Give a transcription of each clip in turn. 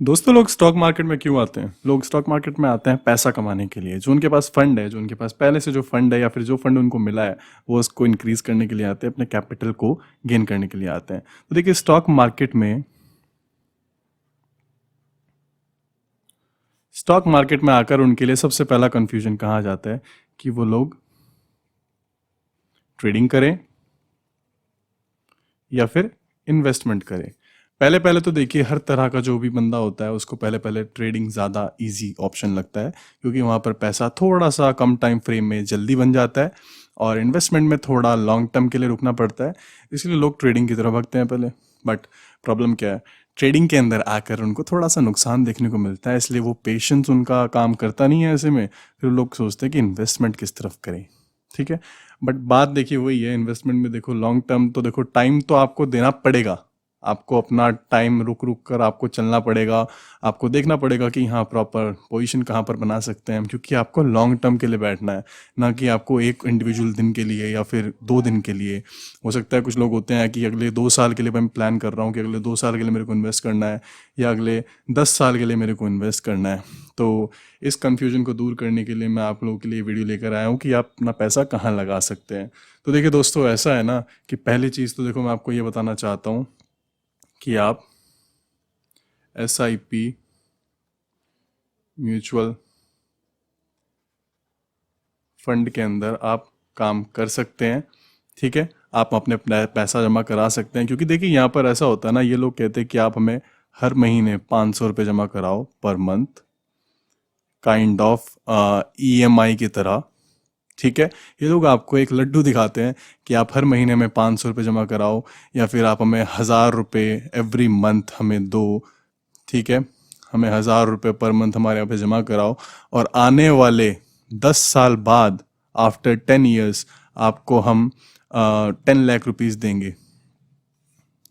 दोस्तों, लोग stock market में क्यों आते हैं? लोग स्टॉक मार्केट में आते हैं पैसा कमाने के लिए। जो उनके पास फंड है, जो उनके पास पहले से जो फंड है या फिर जो फंड उनको मिला है, वो उसको इंक्रीज करने के लिए आते हैं, अपने कैपिटल को गेन करने के लिए आते हैं। तो देखिए, स्टॉक मार्केट में आकर उनके लिए सबसे पहला कंफ्यूजन कहाँ आ जाता है कि वो लोग ट्रेडिंग करें या फिर इन्वेस्टमेंट करें। पहले पहले तो देखिए, हर तरह का जो भी बंदा होता है उसको पहले पहले ट्रेडिंग ज़्यादा इजी ऑप्शन लगता है, क्योंकि वहाँ पर पैसा थोड़ा सा कम टाइम फ्रेम में जल्दी बन जाता है और इन्वेस्टमेंट में थोड़ा लॉन्ग टर्म के लिए रुकना पड़ता है। इसलिए लोग ट्रेडिंग की तरफ भागते हैं पहले। बट प्रॉब्लम क्या है, ट्रेडिंग के अंदर आकर उनको थोड़ा सा नुकसान देखने को मिलता है, इसलिए वो पेशेंस उनका काम करता नहीं है। ऐसे में फिर लोग सोचते हैं कि इन्वेस्टमेंट किस तरफ करें। ठीक है, बट बात देखिए वही है, इन्वेस्टमेंट में देखो लॉन्ग टर्म तो देखो, टाइम तो आपको देना पड़ेगा। आपको अपना टाइम रुक रुक कर आपको चलना पड़ेगा। आपको देखना पड़ेगा कि हाँ, प्रॉपर पोजीशन कहाँ पर बना सकते हैं हम, क्योंकि आपको लॉन्ग टर्म के लिए बैठना है, ना कि आपको एक इंडिविजुअल दिन के लिए या फिर 2 दिन के लिए। हो सकता है कुछ लोग होते हैं कि अगले 2 साल के लिए मैं प्लान कर रहा हूँ कि अगले 2 साल के लिए मेरे को इन्वेस्ट करना है, या अगले 10 साल के लिए मेरे को इन्वेस्ट करना है। तो इस कन्फ्यूजन को दूर करने के लिए मैं आप लोगों के लिए वीडियो लेकर आया हूँ कि आप अपना पैसा कहाँ लगा सकते हैं। तो देखिए दोस्तों, ऐसा है ना कि पहली चीज़ तो देखो, मैं आपको ये बताना चाहता हूँ कि आप SIP, म्यूचुअल फंड के अंदर आप काम कर सकते हैं। ठीक है, आप अपने पैसा जमा करा सकते हैं, क्योंकि देखिए यहाँ पर ऐसा होता है ना, ये लोग कहते हैं कि आप हमें हर महीने 500 रुपये जमा कराओ per month, kind of EMI की तरह। ठीक है, ये लोग आपको एक लड्डू दिखाते हैं कि आप हर महीने में 500 रुपये जमा कराओ, या फिर आप हमें 1000 रुपये एवरी मंथ हमें दो। ठीक है, हमें 1000 रुपये पर मंथ हमारे यहाँ पे जमा कराओ, और आने वाले 10 साल बाद, आफ्टर 10 years, आपको हम 10 लाख रुपीज़ देंगे।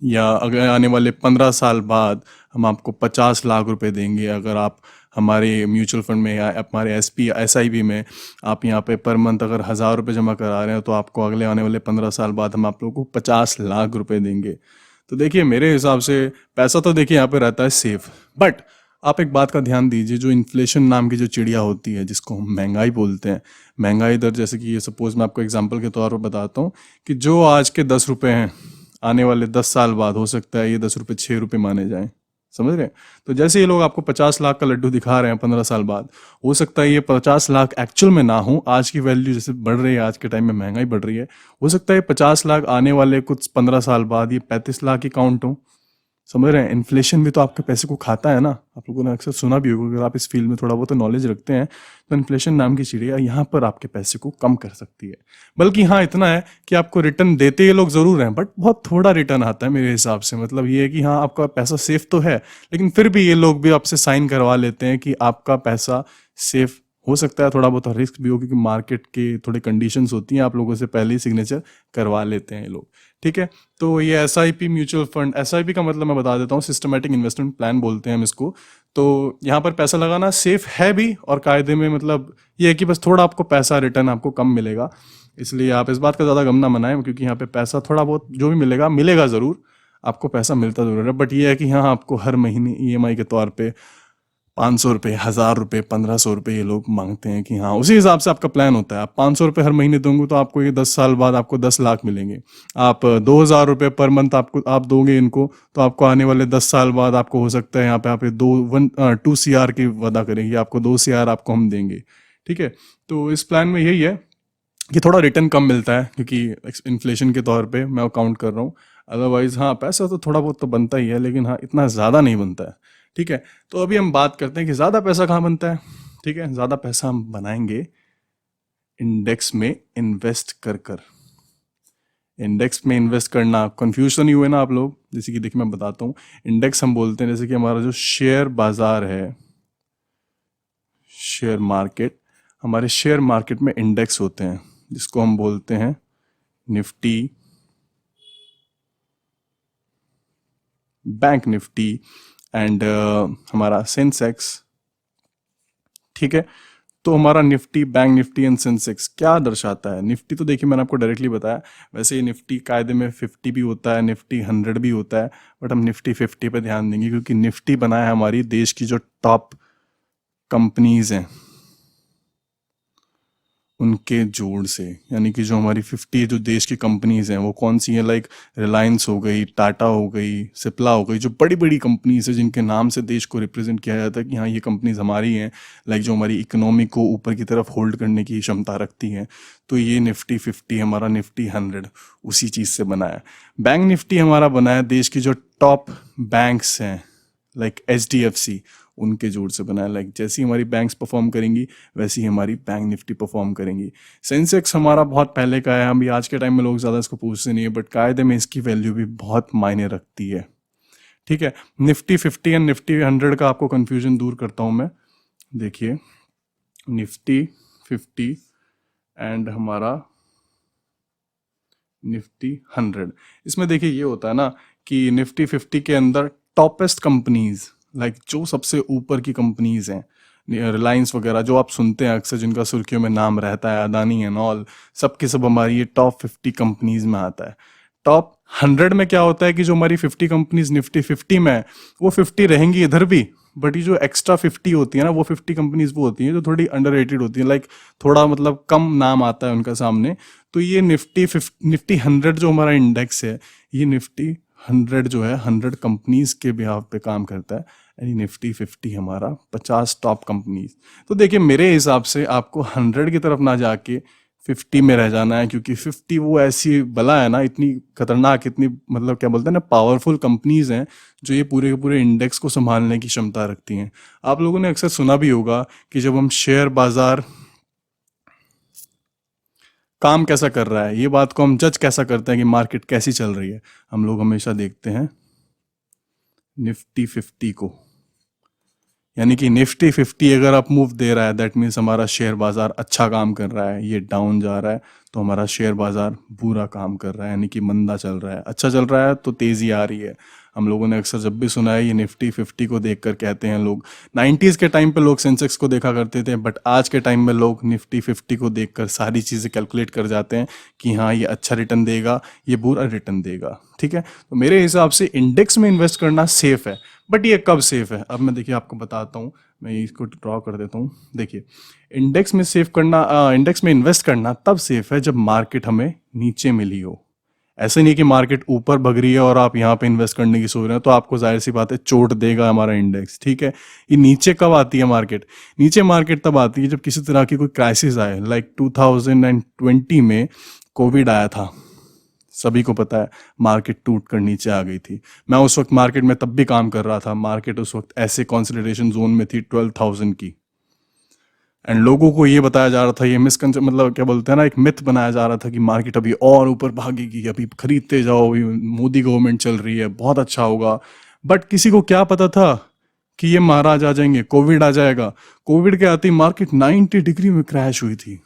या अगर आने वाले 15 साल बाद हम आपको 50 लाख रुपए देंगे, अगर आप हमारे म्यूचुअल फंड में या हमारे SIP में आप यहाँ पे पर मंथ अगर 1000 रुपये जमा करा रहे हो, तो आपको अगले आने वाले 15 साल बाद हम आप लोगों को 50 लाख रुपए देंगे। तो देखिए, मेरे हिसाब से पैसा तो देखिए यहाँ पे रहता है सेफ। बट आप एक बात का ध्यान दीजिए, जो इन्फ्लेशन नाम की जो चिड़िया होती है, जिसको हम महंगाई बोलते हैं, महंगाई दर, जैसे कि ये सपोज मैं आपको एग्जांपल के तौर पर बताता हूँ कि जो आज के 10 रुपये हैं, आने वाले 10 साल बाद हो सकता है ये 10 रुपये 6 रुपये माने जाएं। समझ रहे हैं? तो जैसे ये लोग आपको 50 लाख का लड्डू दिखा रहे हैं 15 साल बाद, हो सकता है ये 50 लाख एक्चुअल में ना हो। आज की वैल्यू जैसे बढ़ रही है, आज के टाइम में महंगाई बढ़ रही है, हो सकता है 50 लाख आने वाले कुछ 15 साल बाद ये 35 लाख ही काउंट हो। समझ रहे हैं? इन्फ्लेशन भी तो आपके पैसे को खाता है ना। आप लोगों ने अक्सर सुना भी होगा, अगर आप इस फील्ड में थोड़ा बहुत नॉलेज रखते हैं, तो इन्फ्लेशन नाम की चिड़िया यहाँ पर आपके पैसे को कम कर सकती है। बल्कि हाँ, इतना है कि आपको रिटर्न देते ये लोग ज़रूर हैं, बट बहुत थोड़ा रिटर्न आता है मेरे हिसाब से। मतलब ये है कि हाँ, आपका पैसा सेफ तो है, लेकिन फिर भी ये लोग भी आपसे साइन करवा लेते हैं कि आपका पैसा सेफ हो सकता है। थोड़ा बहुत रिस्क भी हो, क्योंकि मार्केट के थोड़े कंडीशंस होती हैं, आप लोगों से पहले ही सिग्नेचर करवा लेते हैं ये लोग। ठीक है, तो ये SIP म्यूचुअल फंड, SIP का मतलब मैं बता देता हूँ, सिस्टमेटिक इन्वेस्टमेंट प्लान बोलते हैं हम इसको। तो यहाँ पर पैसा लगाना सेफ है भी और कायदे में। मतलब ये है कि बस थोड़ा आपको पैसा रिटर्न आपको कम मिलेगा, इसलिए आप इस बात का ज़्यादा गम ना मनाएं, क्योंकि यहाँ पे पैसा थोड़ा बहुत जो भी मिलेगा मिलेगा ज़रूर, आपको पैसा मिलता ज़रूर है। बट ये है कि हाँ, आपको हर महीने EMI के तौर पे 500 रुपये, 1000 रुपये, 1500 रुपये ये लोग मांगते हैं कि हाँ, उसी हिसाब से आपका प्लान होता है। आप 500 रुपये हर महीने दोगे तो आपको ये 10 साल बाद आपको 10 लाख मिलेंगे। आप 2000 रुपये पर मंथ आपको आप दोगे इनको, तो आपको आने वाले 10 साल बाद आपको हो सकता है यहाँ पे आप 2 CR की वादा करेंगे, आपको 2 CR आपको हम देंगे। ठीक है, तो इस प्लान में यही है कि थोड़ा रिटर्न कम मिलता है, क्योंकि इन्फ्लेशन के तौर पे मैं काउंट कर रहा हूँ। अदरवाइज हाँ, पैसा तो थोड़ा बहुत तो बनता ही है, लेकिन हाँ, इतना ज़्यादा नहीं बनता है। ठीक है, तो अभी हम बात करते हैं कि ज़्यादा पैसा कहाँ बनता है। ठीक है, ज़्यादा पैसा हम बनाएंगे इंडेक्स में इन्वेस्ट कर कर। इंडेक्स में इन्वेस्ट करना, कंफ्यूज तो नहीं हुए ना आप लोग? जैसे कि देखिए, मैं बताता हूँ। इंडेक्स हम बोलते हैं, जैसे कि हमारा जो शेयर बाजार है, शेयर मार्केट, हमारे शेयर मार्केट में इंडेक्स होते हैं, जिसको हम बोलते हैं निफ्टी, बैंक निफ्टी, एंड हमारा सेंसेक्स। ठीक है, तो हमारा Nifty, bank Nifty and Sensex क्या दर्शाता है? निफ्टी तो देखिए मैंने आपको डायरेक्टली बताया, वैसे ये निफ्टी कायदे में 50 भी होता है, निफ्टी 100 भी होता है, बट हम निफ्टी 50 पे ध्यान देंगे क्योंकि निफ्टी बना है हमारी देश की जो टॉप कंपनीज हैं उनके जोड़ से। यानी कि जो हमारी 50 जो देश की कंपनीज हैं वो कौन सी हैं? लाइक रिलायंस हो गई, टाटा हो गई, सिप्ला हो गई, जो बड़ी बड़ी कंपनीज है जिनके नाम से देश को रिप्रेजेंट किया जाता है कि हाँ ये कंपनीज हमारी हैं, लाइक जो हमारी इकोनॉमी को ऊपर की तरफ होल्ड करने की क्षमता रखती हैं। तो ये निफ्टी 50, हमारा निफ्टी 100 उसी चीज़ से बना है। बैंक निफ्टी हमारा बना है देश की जो टॉप बैंक्स हैं, लाइक HDFC, उनके जोड़ से बना है। लाइक जैसी हमारी बैंक्स परफॉर्म करेंगी वैसी ही हमारी बैंक निफ्टी परफॉर्म करेंगी। सेंसेक्स हमारा बहुत पहले का है, अभी आज के टाइम में लोग ज़्यादा इसको पूछते नहीं है, बट कायदे में इसकी वैल्यू भी बहुत मायने रखती है। ठीक है, निफ्टी 50 एंड निफ्टी 100 का आपको कन्फ्यूजन दूर करता हूँ मैं। देखिए निफ्टी 50 एंड हमारा निफ्टी 100, इसमें देखिए ये होता है ना कि निफ्टी 50 के अंदर टॉपेस्ट कंपनीज, लाइक जो सबसे ऊपर की कंपनीज हैं, रिलायंस वगैरह जो आप सुनते हैं अक्सर, जिनका सुर्खियों में नाम रहता है, अदानी एंड ऑल, सब के सब हमारी ये टॉप 50 कंपनीज में आता है। टॉप 100 में क्या होता है कि जो हमारी 50 कंपनीज निफ्टी 50 में है वो 50 रहेंगी इधर भी, बट ये जो एक्स्ट्रा 50 होती है ना वो 50 कंपनीज वो होती हैं जो थोड़ी अंडररेटेड होती हैं, लाइक थोड़ा मतलब कम नाम आता है उनका सामने। तो ये निफ्टी 100 जो हमारा इंडेक्स है, ये निफ्टी 100 जो है 100 कंपनीज के बिहाफ पे काम करता है, यानी निफ्टी 50 हमारा 50 टॉप कंपनीज। तो देखिए मेरे हिसाब से आपको 100 की तरफ ना जाके 50 में रह जाना है, क्योंकि 50 वो ऐसी बला है ना, इतनी खतरनाक, इतनी मतलब क्या बोलते हैं ना, पावरफुल कंपनीज हैं जो ये पूरे के पूरे इंडेक्स को संभालने की क्षमता रखती हैं। आप लोगों ने अक्सर सुना भी होगा कि जब हम शेयर बाजार काम कैसा कर रहा है, ये बात को हम जज कैसा करते हैं कि मार्केट कैसी चल रही है, हम लोग हमेशा देखते हैं निफ्टी 50 को। यानी कि निफ्टी 50 अगर आप मूव दे रहा है दैट मीन्स हमारा शेयर बाजार अच्छा काम कर रहा है, ये डाउन जा रहा है तो हमारा शेयर बाजार बुरा काम कर रहा है, यानी कि मंदा चल रहा है। अच्छा चल रहा है तो तेज़ी आ रही है। हम लोगों ने अक्सर जब भी सुना है ये निफ्टी 50 को देखकर कहते हैं लोग, 90s के टाइम पे लोग सेंसेक्स को देखा करते थे, बट आज के टाइम में लोग निफ्टी 50 को देखकर सारी चीज़ें कैलकुलेट कर जाते हैं कि हाँ ये अच्छा रिटर्न देगा, ये बुरा रिटर्न देगा। ठीक है, तो मेरे हिसाब से इंडेक्स में इन्वेस्ट करना सेफ है, बट ये कब सेफ है अब मैं देखिए आपको बताता हूँ। मैं इसको ड्रॉ कर देता हूँ। देखिए इंडेक्स में सेफ करना, इंडेक्स में इन्वेस्ट करना तब सेफ है जब मार्केट हमें नीचे मिली हो। ऐसे नहीं कि मार्केट ऊपर भग रही है और आप यहाँ पे इन्वेस्ट करने की सोच रहे हैं, तो आपको जाहिर सी बात है चोट देगा हमारा इंडेक्स। ठीक है, ये नीचे कब आती है मार्केट? नीचे मार्केट तब आती है जब किसी तरह की कोई क्राइसिस आए, लाइक 2020 में कोविड आया था, सभी को पता है, मार्केट टूट कर नीचे आ गई थी। मैं उस वक्त मार्केट में तब भी काम कर रहा था, मार्केट उस वक्त ऐसे कंसोलिडेशन जोन में थी 12,000 की, एंड लोगों को ये बताया जा रहा था, ये मिसकंसेप्ट मतलब क्या बोलते हैं ना, एक मिथ बनाया जा रहा था कि मार्केट अभी और ऊपर भागेगी, अभी खरीदते जाओ, अभी मोदी गवर्नमेंट चल रही है, बहुत अच्छा होगा। बट किसी को क्या पता था कि ये महाराज आ जाएंगे, कोविड आ जाएगा। कोविड के आते ही मार्केट 90 डिग्री में क्रैश हुई थी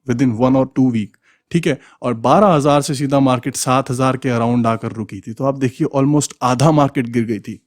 विद इन 1 और 2 वीक। ठीक है, और 12,000 से सीधा मार्केट 7,000 के अराउंड आकर रुकी थी। तो आप देखिए ऑलमोस्ट आधा मार्केट गिर गई थी।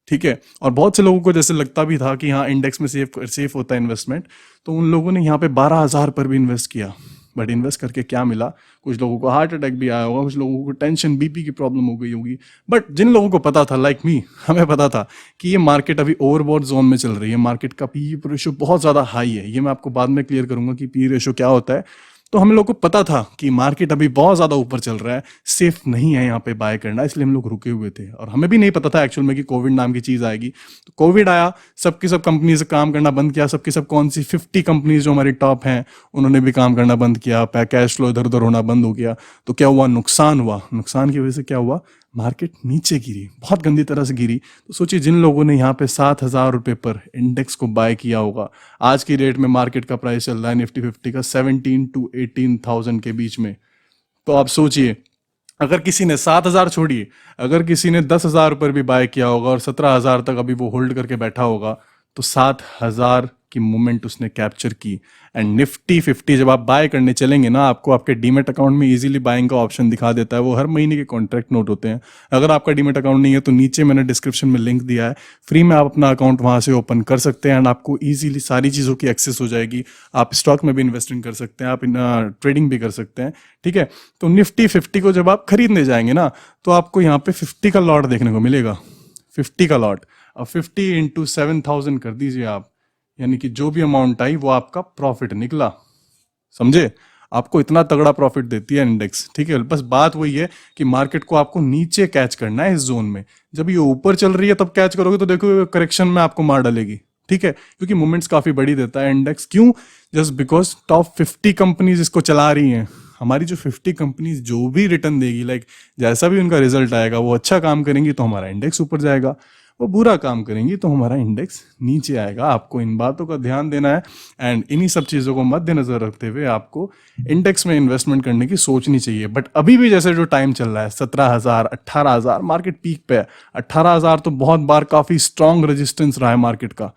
ठीक है, और बहुत से लोगों को जैसे लगता भी था कि हाँ इंडेक्स में सेफ होता है इन्वेस्टमेंट, तो उन लोगों ने यहाँ पे 12,000 पर भी इन्वेस्ट किया। बट इन्वेस्ट करके क्या मिला? कुछ लोगों को हार्ट अटैक भी आया होगा, कुछ लोगों को टेंशन बीपी की प्रॉब्लम हो गई होगी। बट जिन लोगों को पता था, लाइक मी, हमें पता था कि ये मार्केट अभी ओवरबॉट जोन में चल रही है, मार्केट का पी रेशियो बहुत ज़्यादा हाई है। ये मैं आपको बाद में क्लियर करूंगा कि पी रेशियो क्या होता है। तो हम लोग को पता था कि मार्केट अभी बहुत ज़्यादा ऊपर चल रहा है, सेफ नहीं है यहाँ पे बाय करना, इसलिए हम लोग रुके हुए थे। और हमें भी नहीं पता था एक्चुअल में कि कोविड नाम की चीज़ आएगी। तो कोविड आया, सबकी सब कंपनी से काम करना बंद किया, सबकी सब कौन सी 50 कंपनीज जो हमारी टॉप हैं उन्होंने भी काम करना बंद किया, कैश फ्लो इधर उधर होना बंद हो गया। तो क्या हुआ? नुकसान हुआ। नुकसान की वजह से क्या हुआ? मार्केट नीचे गिरी, बहुत गंदी तरह से गिरी। तो सोचिए जिन लोगों ने यहाँ पे 7,000 रुपये पर इंडेक्स को बाय किया होगा, आज की रेट में मार्केट का प्राइस चल रहा है निफ्टी 50 का 17 to 18,000 के बीच में। तो आप सोचिए अगर किसी ने 7,000 छोड़िए, अगर किसी ने 10,000 पर भी बाय किया होगा और 17,000 तक अभी वो होल्ड करके बैठा होगा, तो 7,000 की मूवमेंट उसने कैप्चर की। एंड निफ्टी 50 जब आप बाय करने चलेंगे ना, आपको आपके डीमेट अकाउंट में इजीली बाइंग का ऑप्शन दिखा देता है। वो हर महीने के कॉन्ट्रैक्ट नोट होते हैं। अगर आपका डीमेट अकाउंट नहीं है तो नीचे मैंने डिस्क्रिप्शन में लिंक दिया है, फ्री में आप अपना अकाउंट वहाँ से ओपन कर सकते हैं एंड आपको ईजिली सारी चीज़ों की एक्सेस हो जाएगी। आप स्टॉक में भी इन्वेस्टिंग कर सकते हैं, आप ट्रेडिंग भी कर सकते हैं, ठीक है। तो निफ्टी 50 को जब आप खरीदने जाएंगे ना, तो आपको यहाँ पे 50 का लॉट देखने को मिलेगा, 50 का लॉट। अब 50 इंटू 7,000 कर दीजिए आप, यानी कि जो भी अमाउंट आई वो आपका प्रॉफिट निकला, समझे। आपको इतना तगड़ा प्रॉफिट देती है इंडेक्स, ठीक है। बस बात वही है कि मार्केट को आपको नीचे कैच करना है इस जोन में। जब ये ऊपर चल रही है तब कैच करोगे तो देखो करेक्शन में आपको मार डालेगी, ठीक है, क्योंकि मूवमेंट्स काफी बड़ी देता है इंडेक्स। क्यों? जस्ट बिकॉज टॉप 50 कंपनीज इसको चला रही हैं। हमारी जो 50 कंपनीज जो भी रिटर्न देगी, लाइक जैसा भी उनका रिजल्ट आएगा, वो अच्छा काम करेंगी तो हमारा इंडेक्स ऊपर जाएगा, वो बुरा काम करेंगी तो हमारा इंडेक्स नीचे आएगा। आपको इन बातों का ध्यान देना है एंड इन्हीं सब चीज़ों को मद्देनजर रखते हुए आपको इंडेक्स में इन्वेस्टमेंट करने की सोचनी चाहिए। बट अभी भी जैसे जो टाइम चल रहा है 17,000 18,000 मार्केट पीक पे है। 18,000 तो बहुत बार काफ़ी स्ट्रांग रेजिस्टेंस रहा है मार्केट का,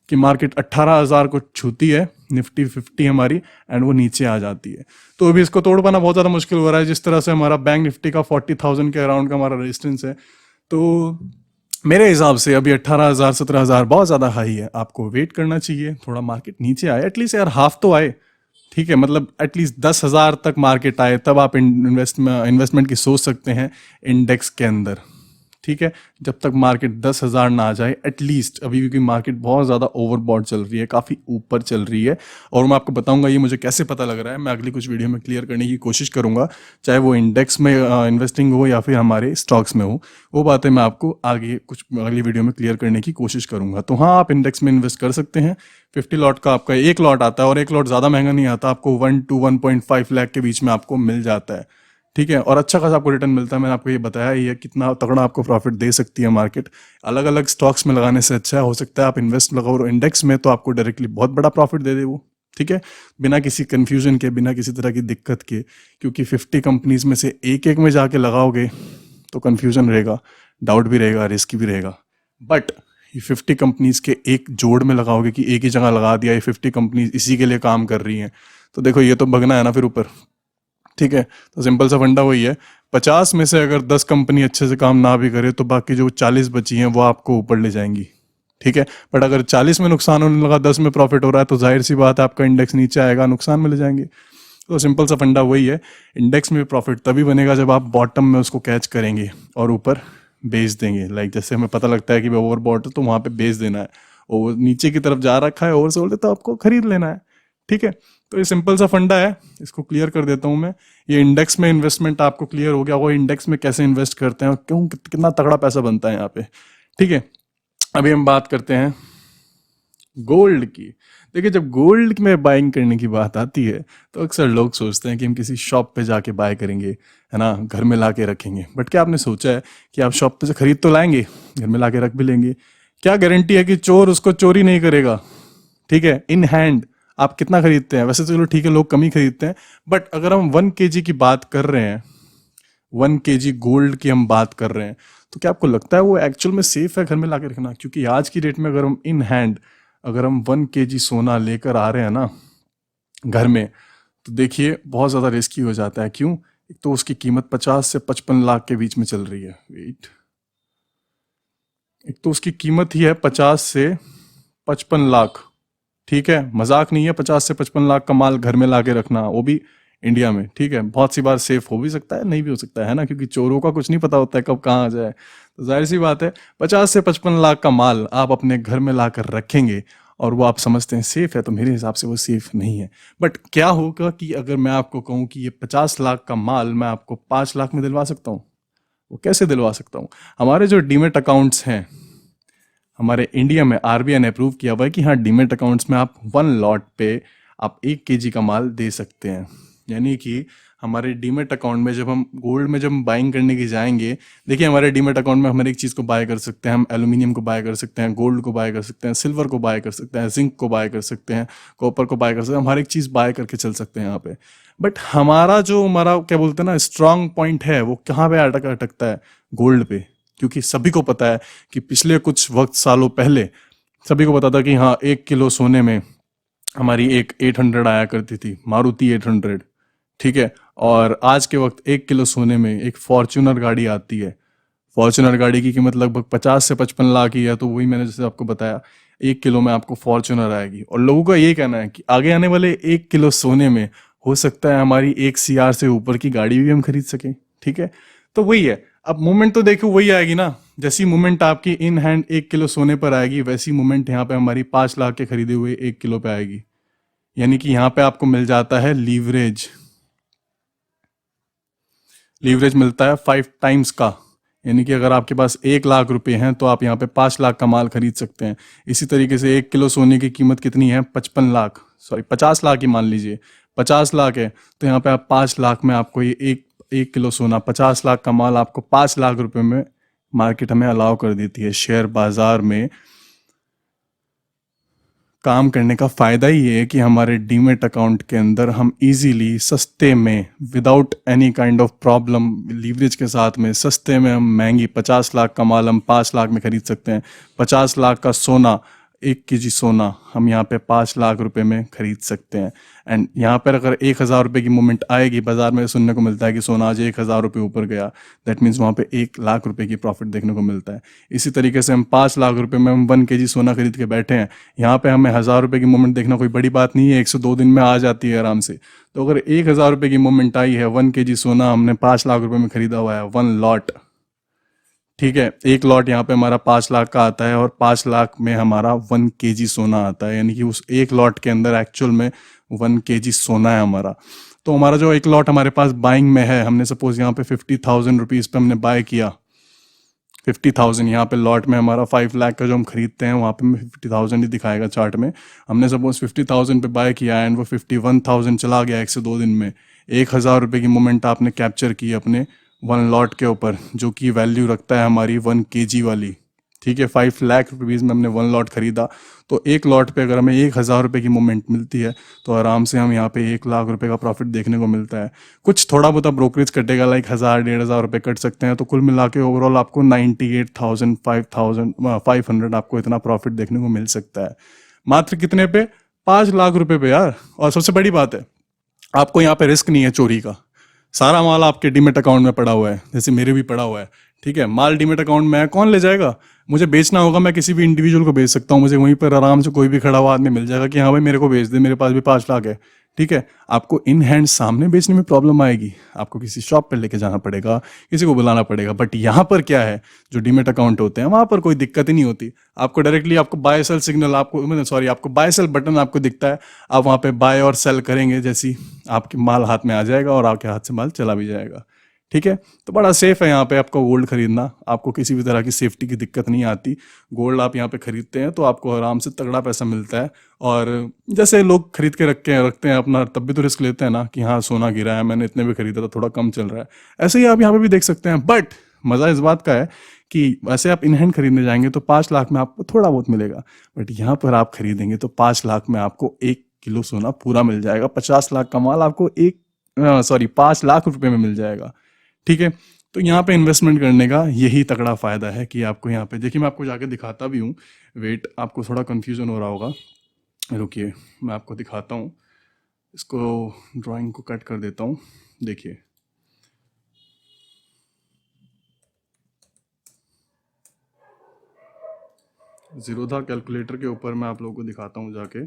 कि मार्केट 18,000 को छूती है निफ्टी 50 हमारी एंड वो नीचे आ जाती है। तो अभी इसको तोड़ पाना बहुत ज़्यादा मुश्किल हो रहा है। जिस तरह से हमारा बैंक निफ्टी का 40,000 के अराउंड का हमारा रेजिस्टेंस है, तो मेरे हिसाब से अभी 18,000 17,000 बहुत ज़्यादा हाई है। आपको वेट करना चाहिए, थोड़ा मार्केट नीचे आए, एटलीस्ट यार हाफ तो आए, ठीक है, मतलब एटलीस्ट 10,000 तक मार्केट आए, तब आप इन्वेस्टमेंट की सोच सकते हैं इंडेक्स के अंदर, ठीक है। जब तक मार्केट 10,000 ना आ जाए एटलीस्ट अभी, क्योंकि मार्केट बहुत ज़्यादा ओवरबॉट चल रही है, काफ़ी ऊपर चल रही है। और मैं आपको बताऊंगा ये मुझे कैसे पता लग रहा है, मैं अगली कुछ वीडियो में क्लियर करने की कोशिश करूंगा, चाहे वो इंडेक्स में इन्वेस्टिंग हो या फिर हमारे स्टॉक्स में हो। वो बातें मैं आपको आगे कुछ अगली वीडियो में क्लियर करने की कोशिश करूंगा। तो हाँ, आप इंडेक्स में इन्वेस्ट कर सकते हैं। 50 लॉट का आपका एक लॉट आता है, और एक लॉट ज़्यादा महंगा नहीं आता, आपको 1 to 1.5 लाख के बीच में आपको मिल जाता है, ठीक है। और अच्छा खासा आपको रिटर्न मिलता है। मैंने आपको ये बताया ही है कितना तगड़ा आपको प्रॉफिट दे सकती है मार्केट। अलग अलग स्टॉक्स में लगाने से अच्छा हो सकता है आप इन्वेस्ट लगाओ इंडेक्स में, तो आपको डायरेक्टली बहुत बड़ा प्रॉफिट दे दे वो, ठीक है, बिना किसी कन्फ्यूजन के, बिना किसी तरह की दिक्कत के। क्योंकि 50 कंपनीज में से एक एक में जाके लगाओगे तो कन्फ्यूजन रहेगा, डाउट भी रहेगा, रिस्क भी रहेगा। बट ये 50 कंपनीज के एक जोड़ में लगाओगे कि एक ही जगह लगा दिया, ये 50 कंपनीज इसी के लिए काम कर रही हैं, तो देखो ये तो भगना है ना फिर ऊपर, ठीक है। तो सिंपल सा फंडा वही है, 50 में से अगर 10 कंपनी अच्छे से काम ना भी करे तो बाकी जो 40 बची हैं वो आपको ऊपर ले जाएंगी, ठीक है। बट अगर 40 में नुकसान होने लगा, 10 में प्रॉफिट हो रहा है, तो जाहिर सी बात है आपका इंडेक्स नीचे आएगा, नुकसान में ले जाएंगे। तो सिंपल सा फंडा वही है, इंडेक्स में प्रॉफिट तभी बनेगा जब आप बॉटम में उसको कैच करेंगे और ऊपर बेच देंगे। लाइक जैसे हमें पता लगता है कि भाई ओवर बॉट है तो वहाँ पे बेच देना है, और नीचे की तरफ जा रखा है ओवर सोल्ड है तो आपको खरीद लेना है, ठीक है। तो ये सिंपल सा फंडा है, इसको क्लियर कर देता हूँ मैं। ये इंडेक्स में इन्वेस्टमेंट आपको क्लियर हो गया, वो इंडेक्स में कैसे इन्वेस्ट करते हैं और क्यों कितना तगड़ा पैसा बनता है यहाँ पे, ठीक है। अभी हम बात करते हैं गोल्ड की। देखिए, जब गोल्ड में बाइंग करने की बात आती है तो अक्सर लोग सोचते हैं कि हम किसी शॉप पे जाके बाय करेंगे, है ना, घर में ला के रखेंगे। बट क्या आपने सोचा है कि आप शॉप पे से खरीद तो लाएंगे, घर में ला के रख भी लेंगे, क्या गारंटी है कि चोर उसको चोरी नहीं करेगा, ठीक है। इन हैंड आप कितना खरीदते हैं? वैसे तो चलो ठीक है, लोग कम ही खरीदते हैं, बट अगर हम 1 kg की बात कर रहे हैं, 1 kg गोल्ड की हम बात कर रहे हैं, तो क्या आपको लगता है वो एक्चुअल में सेफ है घर में ला के रखना? क्योंकि आज की डेट में अगर हम इन हैंड अगर हम 1 kg सोना लेकर आ रहे हैं ना घर में, तो देखिए बहुत ज़्यादा रिस्की हो जाता है। क्यों? एक तो उसकी कीमत 50 से 55 लाख के बीच में चल रही है। वेट, एक तो उसकी कीमत ही है 50 से 55 लाख, ठीक है, मजाक नहीं है। 50 से 55 लाख का माल घर में ला के रखना, वो भी इंडिया में, ठीक है। बहुत सी बार सेफ हो भी सकता है, नहीं भी हो सकता है ना, क्योंकि चोरों का कुछ नहीं पता होता है कब कहाँ आ जाए। तो जाहिर सी बात है 50 से 55 लाख का माल आप अपने घर में ला कर रखेंगे और वो आप समझते हैं सेफ है, तो मेरे हिसाब से वो सेफ नहीं है। बट क्या होगा कि अगर मैं आपको कहूँ कि ये 50 लाख का माल मैं आपको 5 लाख में दिलवा सकता हूँ? वो कैसे दिलवा सकता हूँ? हमारे जो डीमेट अकाउंट्स हैं हमारे इंडिया में, आरबीआई ने अप्रूव किया हुआ है कि हाँ, डीमेट अकाउंट्स में आप 1 लॉट पे आप 1 kg का माल दे सकते हैं। यानी कि हमारे डीमेट अकाउंट में जब हम गोल्ड में जब हम बाइंग करने की जाएंगे, देखिए हमारे डीमेट अकाउंट में हम हर एक चीज़ को बाय कर सकते हैं। हम एल्यूमिनियम को बाय कर सकते हैं, गोल्ड को बाय कर सकते हैं, सिल्वर को बाय कर सकते हैं, जिंक को बाय कर सकते हैं, कॉपर को बाय कर सकते हैं। हम हर एक चीज़ बाय करके चल सकते हैं यहाँ पे। बट हमारा क्या बोलते हैं ना, स्ट्रांग पॉइंट है, वो कहाँ पे अटकता है? गोल्ड पे। क्योंकि सभी को पता है कि पिछले कुछ वक्त सालों पहले सभी को पता था कि हाँ 1 किलो सोने में हमारी एक 800 आया करती थी, मारुति 800, ठीक है। और आज के वक्त 1 किलो सोने में एक फॉर्च्यूनर गाड़ी आती है। फॉर्च्यूनर गाड़ी की कीमत लगभग 50 से 55 लाख ही है, तो वही मैंने जैसे आपको बताया 1 किलो में आपको फॉर्च्यूनर आएगी। और लोगों का ये कहना है कि आगे आने वाले 1 किलो सोने में हो सकता है हमारी 1 CR से ऊपर की गाड़ी भी हम खरीद सकें, ठीक है। तो वही है, अब मूवमेंट तो देखो वही आएगी ना। जैसी मूवमेंट आपकी इन हैंड 1 किलो सोने पर आएगी, वैसी मूवमेंट यहाँ पे हमारी 5 लाख के खरीदे हुए 1 किलो पे आएगी। यानी कि यहाँ पे आपको मिल जाता है लीवरेज। लीवरेज मिलता है 5 टाइम्स का। यानी कि अगर आपके पास 1 लाख रुपए हैं तो आप यहाँ पे 5 लाख का माल खरीद सकते हैं। इसी तरीके से 1 किलो सोने की कीमत कितनी है, 55 लाख, सॉरी 50 लाख ही मान लीजिए, 50 लाख है। तो यहाँ पे आप 5 लाख में आपको ये एक किलो सोना, 50 लाख का माल आपको 5 लाख रुपए में मार्केट हमें अलाउ कर देती है। शेयर बाजार में काम करने का फ़ायदा ही ये है कि हमारे डीमेट अकाउंट के अंदर हम इजीली सस्ते में, without any kind of problem, leverage के साथ में सस्ते में हम महंगी 50 लाख का माल हम 5 लाख में खरीद सकते हैं। 50 लाख का सोना, 1 kg सोना हम यहाँ पे 5 लाख रुपए में खरीद सकते हैं। एंड यहाँ पर अगर 1,000 रुपये की मूवमेंट आएगी, बाजार में सुनने को मिलता है कि सोना आज 1,000 रुपये ऊपर गया, दैट मीन्स वहाँ पे 1 लाख रुपए की प्रॉफिट देखने को मिलता है। इसी तरीके से हम 5 लाख रुपए में हम 1 kg सोना खरीद के बैठे हैं, यहाँ पे हमें 1,000 रुपये की मूवमेंट देखना कोई बड़ी बात नहीं है, 102 दिन में आ जाती है आराम से। तो अगर 1,000 रुपये की मूवमेंट आई है, 1 kg सोना हमने 5 लाख रुपए में खरीदा हुआ है, 1 लॉट, ठीक है। एक लॉट यहाँ पे हमारा 5 लाख का आता है और 5 लाख में हमारा 1 kg सोना आता है। यानी कि उस एक लॉट के अंदर एक्चुअल में 1 kg सोना है हमारा। तो हमारा जो एक लॉट हमारे पास बाइंग में है, हमने सपोज यहाँ पे 50,000 रुपीज़ पे हमने बाय किया, 50,000 यहाँ पे लॉट में हमारा 5 लाख का जो हम खरीदते हैं वहाँ पे 50,000 ही दिखाएगा चार्ट में। हमने सपोज 50,000 पे बाय किया एंड वो 51,000 चला गया 1 से 2 दिन में। 1,000 रुपये की मूवमेंट आपने कैप्चर की अपने 1 लॉट के ऊपर, जो कि वैल्यू रखता है हमारी 1 kg वाली, ठीक है। 5 लाख रुपीज़ में हमने 1 लॉट खरीदा, तो एक लॉट पे अगर हमें 1,000 रुपये की मूवमेंट मिलती है तो आराम से हम यहाँ पे 1 लाख रुपए का प्रॉफिट देखने को मिलता है। कुछ थोड़ा बहुत ब्रोकरेज कटेगा, लाइक 1,000-1,500 रुपये कट सकते हैं, तो कुल मिला के ओवरऑल आपको 98,000 5,500 आपको इतना प्रॉफिट देखने को मिल सकता है। मात्र कितने पे, 5 लाख रुपए पे यार। और सबसे बड़ी बात है, आपको यहाँ पे रिस्क नहीं है चोरी का। सारा माल आपके डीमेट अकाउंट में पड़ा हुआ है, जैसे मेरे भी पड़ा हुआ है, ठीक है। माल डीमेट अकाउंट में है, कौन ले जाएगा? मुझे बेचना होगा, मैं किसी भी इंडिविजुअल को बेच सकता हूँ, मुझे वहीं पर आराम से कोई भी खड़ा हुआ आदमी मिल जाएगा कि हाँ भाई मेरे को बेच दे, मेरे पास भी 5 लाख है, ठीक है। आपको इन हैंड सामने बेचने में प्रॉब्लम आएगी, आपको किसी शॉप पर लेके जाना पड़ेगा, किसी को बुलाना पड़ेगा। बट यहाँ पर क्या है, जो डीमेट अकाउंट होते हैं वहाँ पर कोई दिक्कत ही नहीं होती। आपको डायरेक्टली आपको बाय सेल सिग्नल, आपको सॉरी आपको बाय सेल बटन आपको दिखता है, आप वहाँ पे बाय और सेल करेंगे, जैसी आपके माल हाथ में आ जाएगा और आपके हाथ से माल चला भी जाएगा, ठीक है। तो बड़ा सेफ है यहाँ पे आपको गोल्ड खरीदना, आपको किसी भी तरह की सेफ्टी की दिक्कत नहीं आती। गोल्ड आप यहाँ पे खरीदते हैं तो आपको आराम से तगड़ा पैसा मिलता है। और जैसे लोग खरीद के रखते हैं अपना, तब भी तो रिस्क लेते हैं ना कि हाँ सोना गिरा है, मैंने इतने में खरीदा था, थोड़ा कम चल रहा है, ऐसे ही आप यहाँ पे भी देख सकते हैं। बट मज़ा इस बात का है कि वैसे आप इन हैंड खरीदने जाएंगे तो 5 लाख में आपको थोड़ा बहुत मिलेगा, बट यहाँ पर आप खरीदेंगे तो 5 लाख में आपको 1 किलो सोना पूरा मिल जाएगा। 50 लाख का माल आपको 5 लाख रुपए में मिल जाएगा, ठीक है। तो यहाँ पे इन्वेस्टमेंट करने का यही तगड़ा फायदा है कि आपको यहाँ पे देखिए, मैं आपको जाके दिखाता भी हूँ। वेट, आपको थोड़ा कंफ्यूजन हो रहा होगा, रुकिए मैं आपको दिखाता हूँ। इसको ड्राइंग को कट कर देता हूँ, देखिए जीरोधा कैलकुलेटर के ऊपर मैं आप लोगों को दिखाता हूँ जाके।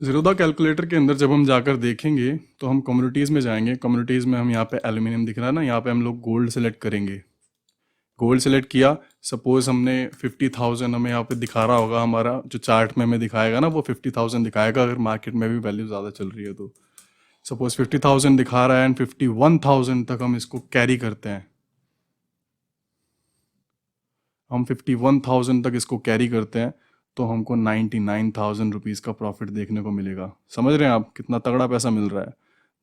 जीरोधा कैलकुलेटर के अंदर जब हम जाकर देखेंगे तो हम कम्युनिटीज़ में जाएंगे। कम्युनिटीज़ में हम यहाँ पे एल्यूमिनियम दिख रहा है ना, यहाँ पे हम लोग गोल्ड सेलेक्ट करेंगे। गोल्ड सेलेक्ट किया, सपोज हमने 50,000 हमें यहाँ पे दिखा रहा होगा, हमारा जो चार्ट में हमें दिखाएगा ना वो 50,000 दिखाएगा, अगर मार्केट में भी वैल्यू ज़्यादा चल रही है तो। सपोज 50,000 दिखा रहा है एंड 51,000 तक हम इसको कैरी करते हैं, हम 51,000 तक इसको कैरी करते हैं तो हमको 99,000 रुपीज़ का प्रॉफिट देखने को मिलेगा। समझ रहे हैं आप कितना तगड़ा पैसा मिल रहा है?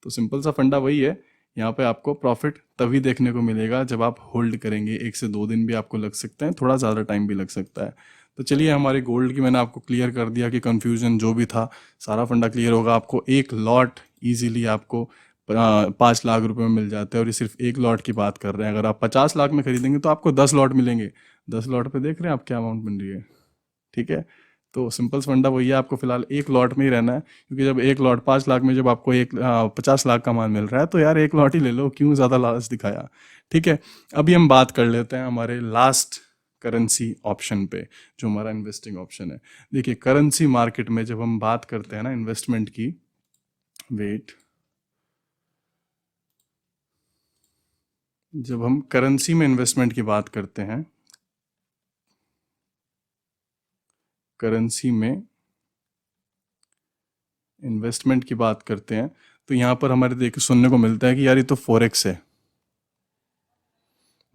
तो सिंपल सा फंडा वही है, यहाँ पे आपको प्रॉफिट तभी देखने को मिलेगा जब आप होल्ड करेंगे। 1 से 2 दिन भी आपको लग सकते हैं, थोड़ा ज़्यादा टाइम भी लग सकता है। तो चलिए, हमारे गोल्ड की मैंने आपको क्लियर कर दिया कि कन्फ्यूजन जो भी था सारा फंडा क्लियर होगा। आपको एक लॉट ईजिली आपको 5 लाख रुपए में मिल जाते हैं, और ये सिर्फ एक लॉट की बात कर रहे हैं। अगर आप 50 लाख में खरीदेंगे तो आपको 10 लॉट मिलेंगे। 10 लॉट पे देख रहे हैं आप क्या अमाउंट बन रही है। ठीक है, तो सिंपल फंडा वही है, आपको फिलहाल एक लॉट में ही रहना है, क्योंकि जब एक लॉट 5 लाख में जब आपको 50 लाख का माल मिल रहा है तो यार एक लॉट ही ले लो, क्यों ज़्यादा लालच दिखाया। ठीक है, अभी हम बात कर लेते हैं हमारे लास्ट करेंसी ऑप्शन पे, जो हमारा इन्वेस्टिंग ऑप्शन है। देखिए, करेंसी मार्केट में जब हम बात करते हैं ना इन्वेस्टमेंट की, वेट, जब हम करेंसी में इन्वेस्टमेंट की बात करते हैं, करेंसी में इन्वेस्टमेंट की बात करते हैं, तो यहाँ पर हमारे देख सुनने को मिलता है कि यार ये तो फॉरेक्स है,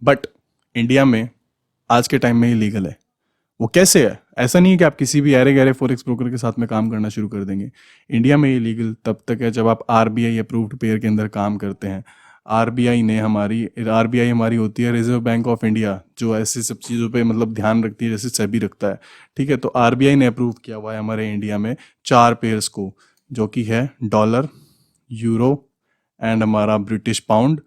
बट इंडिया में आज के टाइम में ही लीगल है। वो कैसे है? ऐसा नहीं है कि आप किसी भी अरे गहरे फॉरेक्स ब्रोकर के साथ में काम करना शुरू कर देंगे। इंडिया में ये लीगल तब तक है जब आप आरबीआई अप्रूव्ड पेयर के अंदर काम करते हैं। आरबीआई हमारी होती है रिजर्व बैंक ऑफ इंडिया, जो ऐसी सब चीज़ों पे मतलब ध्यान रखती है जैसे सेबी रखता है। ठीक है, तो आरबीआई ने अप्रूव किया हुआ है हमारे इंडिया में 4 पेयर्स को, जो कि है डॉलर, यूरो एंड हमारा ब्रिटिश पाउंड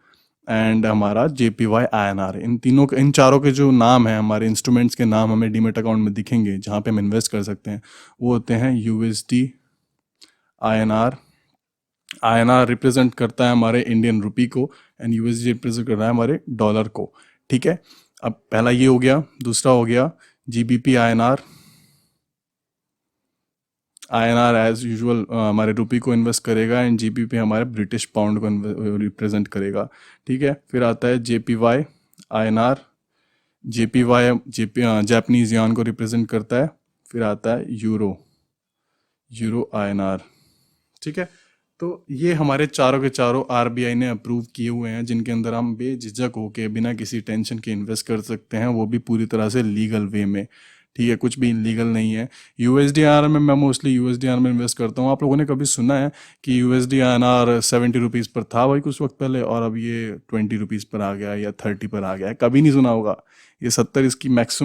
एंड हमारा जेपीवाई आईएनआर। इन चारों के जो नाम हैं, हमारे इंस्ट्रूमेंट्स के नाम हमें डीमेट अकाउंट में दिखेंगे जहाँ पे हम इन्वेस्ट कर सकते हैं, वो होते हैं यूएसडी, आईएनआर। आईएनआर रिप्रेजेंट करता है हमारे इंडियन रुपी को, एंड यूएसडी रिप्रेजेंट कर रहा है हमारे डॉलर को। ठीक है, अब पहला ये हो गया। दूसरा हो गया GBP INR. INR as usual हमारे रुपी को इन्वेस्ट करेगा, एंड जीबीपी हमारे ब्रिटिश पाउंड को रिप्रेजेंट करेगा। ठीक है, फिर आता है जेपीवाई आईएनआर। जेपीवाई जापानीज यान को रिप्रेजेंट करता है। फिर आता है यूरो, यूरो आईएनआर। ठीक है, तो ये हमारे चारों के चारों आरबीआई ने अप्रूव किए हुए हैं, जिनके अंदर हम बेझिझक होके बिना किसी टेंशन के इन्वेस्ट कर सकते हैं, वो भी पूरी तरह से लीगल वे में। ठीक है, कुछ भी इलीगल नहीं है। यूएसडीआर में मैं मोस्टली यूएसडीआर में इन्वेस्ट करता हूँ। आप लोगों ने कभी सुना है कि यूएसडीआर 70 रुपीज़ पर था भाई कुछ वक्त पहले, और अब ये 20 रुपीज़ पर आ गया या 30 पर आ गया है? कभी नहीं सुना होगा। ये 70 इसकी मैक्स टू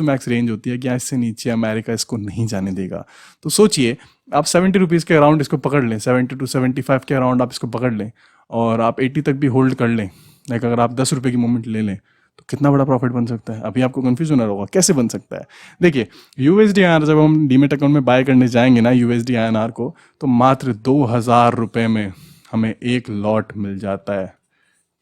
मैक्स रेंज होती है कि इससे नीचे अमेरिका इसको नहीं जाने देगा। तो सोचिए, आप 70 रुपीज़ के अराउंड इसको पकड़ लें, 70 to 75 के अराउंड आप इसको पकड़ लें, और आप 80 तक भी होल्ड कर लें। लाइक अगर आप 10 रुपये की मूवमेंट ले लें तो कितना बड़ा प्रॉफिट बन सकता है। अभी आपको कंफ्यूज होना होगा कैसे बन सकता है। देखिए, यूएसडीआर जब हम डीमेट अकाउंट में बाय करने जाएंगे ना यूएसडीआईएनआर को, तो मात्र 2000 रुपये में हमें एक लॉट मिल जाता है।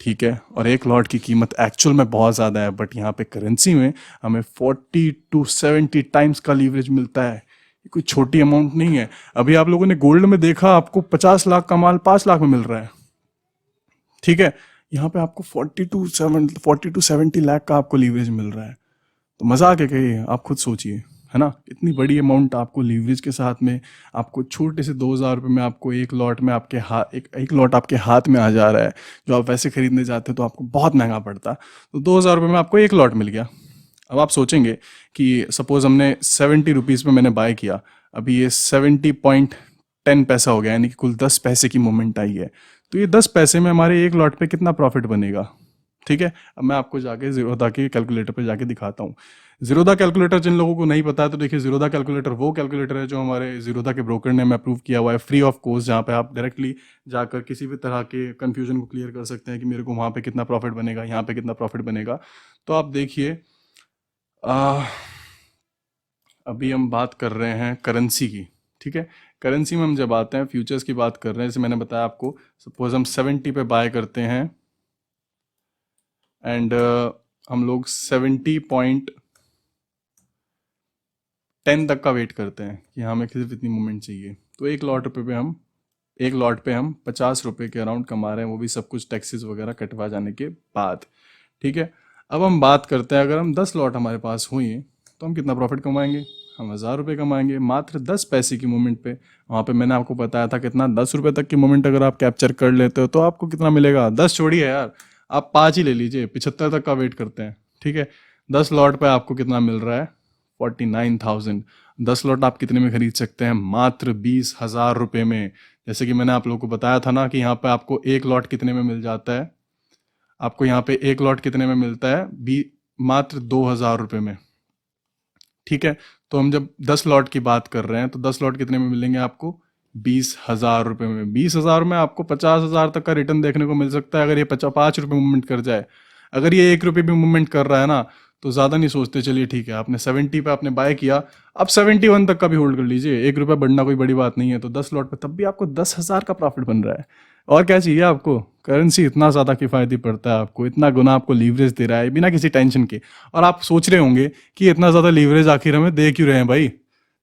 ठीक है, और एक लॉट की कीमत एक्चुअल में बहुत ज़्यादा है, बट यहाँ पे करेंसी में हमें 40 to 70 टाइम्स का लीवरेज मिलता है। ये कोई छोटी अमाउंट नहीं है। अभी आप लोगों ने गोल्ड में देखा, आपको 50 लाख का माल 5 लाख में मिल रहा है। ठीक है, यहाँ पे आपको 40 to 70 लाख का आपको लीवरेज मिल रहा है। तो मजाक है कहिए, आप खुद सोचिए, है ना। इतनी बड़ी अमाउंट आपको लीवरेज के साथ में, आपको छोटे से 2000 रुपये में आपको एक लॉट में आपके हाथ एक लॉट आपके हाथ में आ जा रहा है। जो आप वैसे खरीदने जाते तो आपको बहुत महंगा पड़ता, तो 2000 रुपये में आपको एक लॉट मिल गया। अब आप सोचेंगे कि सपोज हमने 70 रुपीज़ में मैंने बाय किया, अभी ये 70.10 पैसा हो गया, यानी कि कुल 10 पैसे की मूवमेंट आई है। तो ये 10 पैसे में हमारे एक लॉट पे कितना प्रॉफिट बनेगा। ठीक है, अब मैं आपको जाके जीरोधा के कैलकुलेटर पे जाके दिखाता हूँ। जीरोधा कैलकुलेटर जिन लोगों को नहीं पता है, तो देखिए, जीरोधा कैलकुलेटर वो कैलकुलेटर है जो हमारे जीरोधा के ब्रोकर ने हमें अप्रूव किया हुआ है फ्री ऑफ कॉस्ट, जहाँ पे आप डायरेक्टली जाकर किसी भी तरह के कन्फ्यूजन को क्लियर कर सकते हैं कि मेरे को वहाँ पे कितना प्रॉफिट बनेगा, यहाँ पे कितना प्रॉफिट बनेगा। तो आप देखिए, आ, अभी हम बात कर रहे हैं करेंसी की। ठीक है, करेंसी में हम जब आते हैं, फ्यूचर्स की बात कर रहे हैं, जैसे मैंने बताया आपको, सपोज हम 70 पे बाय करते हैं, एंड हम लोग 70.10 तक का वेट करते हैं कि हमें सिर्फ इतनी मूवमेंट चाहिए। तो एक लॉट पे हम 50 रुपये के अराउंड कमा रहे हैं, वो भी सब कुछ टैक्सेस वगैरह कटवा जाने के बाद। ठीक है, अब हम बात करते हैं, अगर हम 10 लॉट हमारे पास हुई तो हम कितना प्रॉफिट कमाएंगे। हम 1000 रुपये कमाएंगे मात्र 10 पैसे की मूवमेंट पे। वहाँ पे मैंने आपको बताया था कितना, 10 रुपये तक की मूवमेंट अगर आप कैप्चर कर लेते हो तो आपको कितना मिलेगा। 10 छोड़िए यार, आप 5 ही ले लीजिए, 75 तक का वेट करते हैं। ठीक है, 10 लॉट पे आपको कितना मिल रहा है, 49,000। 10 लॉट आप कितने में खरीद सकते हैं, मात्र 20,000 रुपये में। जैसे कि मैंने आप लोगों को बताया था ना कि यहाँ पे आपको एक लॉट कितने में मिल जाता है, आपको यहाँ पे एक लॉट कितने में मिलता है, मात्र 2,000 रुपये में। ठीक है, तो हम जब 10 लॉट की बात कर रहे हैं तो 10 लॉट कितने में मिलेंगे आपको, 20,000 रुपये में, 20,000 में आपको 50,000 तक का रिटर्न देखने को मिल सकता है अगर ये 5 रुपये मूवमेंट कर जाए। अगर ये 1 रुपये भी मूवमेंट कर रहा है ना तो ज़्यादा नहीं सोचते, चलिए ठीक है आपने 70 पे आपने बाय किया, अब 71 तक का भी होल्ड कर लीजिए, 1 रुपया बढ़ना कोई बड़ी बात नहीं है, तो 10 लॉट पे तब भी आपको 10,000 का प्रॉफिट बन रहा है। और क्या चाहिए आपको, करेंसी इतना ज़्यादा किफ़ायती पड़ता है आपको, इतना गुना आपको लीवरेज दे रहा है बिना किसी टेंशन के। और आप सोच रहे होंगे कि इतना ज़्यादा लीवरेज आखिर हमें दे क्यों रहे हैं भाई,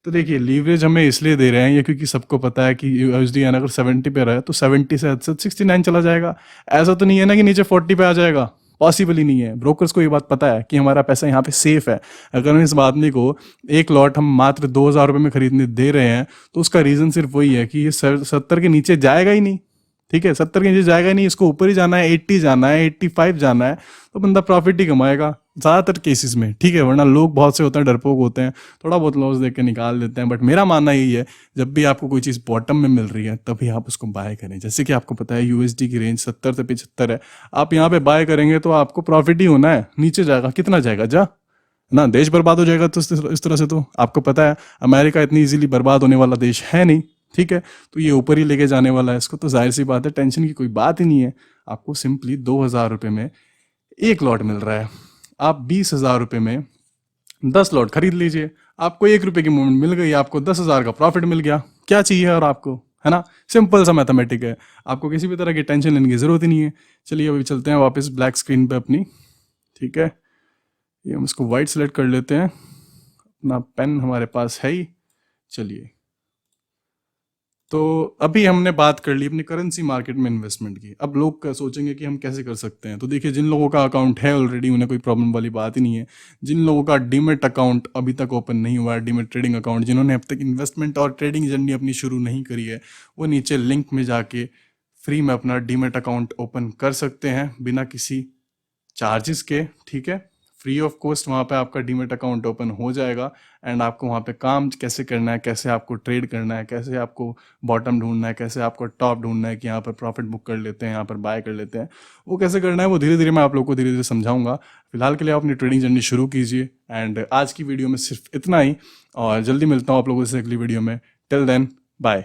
तो देखिए लीवरेज हमें इसलिए दे रहे हैं ये क्योंकि सबको पता है कि यूएसडी अगर 70 पे रहे तो 70 से 69 चला जाएगा। ऐसा तो नहीं है ना कि नीचे 40 पे आ जाएगा, पॉसिबल ही नहीं है। ब्रोकर्स को ये बात पता है कि हमारा पैसा यहाँ पे सेफ है। अगर हम इस आदमी को एक लॉट हम मात्र 2,000 रुपये में खरीदने दे रहे हैं तो उसका रीज़न सिर्फ वही है कि ये 70 के नीचे जाएगा ही नहीं, ठीक है, 70 के नीचे जाएगा ही नहीं, इसको ऊपर ही जाना है, 80 जाना है, 85 जाना है, तो बंदा प्रॉफिट ही कमाएगा ज़्यादातर केसेस में, ठीक है। वरना लोग बहुत से होते हैं डरपोक होते हैं, थोड़ा बहुत लॉस देख के निकाल देते हैं। बट मेरा मानना यही है जब भी आपको कोई चीज़ बॉटम में मिल रही है तभी आप उसको बाय करें। जैसे कि आपको पता है यूएसडी की रेंज 70 से 75 है, आप यहाँ पे बाय करेंगे तो आपको प्रॉफिट ही होना है। नीचे जाएगा कितना जाएगा जा ना, देश बर्बाद हो जाएगा। तो इस तरह से तो आपको पता है अमेरिका इतनी इजीली बर्बाद होने वाला देश है नहीं, ठीक है, तो ये ऊपर ही लेके जाने वाला है इसको, तो जाहिर सी बात है टेंशन की कोई बात ही नहीं है। आपको सिंपली 2,000 रुपये में एक लॉट मिल रहा है, आप 20,000 रुपये में 10 लॉट खरीद लीजिए, आपको 1 रुपये की मूवमेंट मिल गई, आपको 10,000 का प्रॉफिट मिल गया। क्या चाहिए और आपको, है ना, सिंपल सा मैथमेटिक है, आपको किसी भी तरह की टेंशन लेने की ज़रूरत ही नहीं है। चलिए अभी चलते हैं वापस ब्लैक स्क्रीन पे अपनी, ठीक है, ये हम इसको वाइट सेलेक्ट कर लेते हैं, अपना पेन हमारे पास है ही। चलिए तो अभी हमने बात कर ली अपनी करेंसी मार्केट में इन्वेस्टमेंट की। अब लोग सोचेंगे कि हम कैसे कर सकते हैं, तो देखिए जिन लोगों का अकाउंट है ऑलरेडी उन्हें कोई प्रॉब्लम वाली बात ही नहीं है। जिन लोगों का डीमेट अकाउंट अभी तक ओपन नहीं हुआ है, डीमेट ट्रेडिंग अकाउंट, जिन्होंने अब तक इन्वेस्टमेंट और ट्रेडिंग जर्नी अपनी शुरू नहीं करी है, वो नीचे लिंक में जाके फ्री में अपना डीमेट अकाउंट ओपन कर सकते हैं बिना किसी चार्जेस के, ठीक है, फ्री ऑफ कॉस्ट वहाँ पे आपका डीमेट अकाउंट ओपन हो जाएगा। एंड आपको वहाँ पे काम कैसे करना है, कैसे आपको ट्रेड करना है, कैसे आपको बॉटम ढूंढना है, कैसे आपको टॉप ढूंढना है कि यहाँ पर प्रॉफिट बुक कर लेते हैं, यहाँ पर बाय कर लेते हैं, वो कैसे करना है वो धीरे धीरे मैं आप लोग को धीरे धीरे समझाऊंगा। फिलहाल के लिए आप अपनी ट्रेडिंग जर्नी शुरू कीजिए। एंड आज की वीडियो में सिर्फ इतना ही, और जल्दी मिलता हूँ आप लोगों से अगली वीडियो में। Till then bye.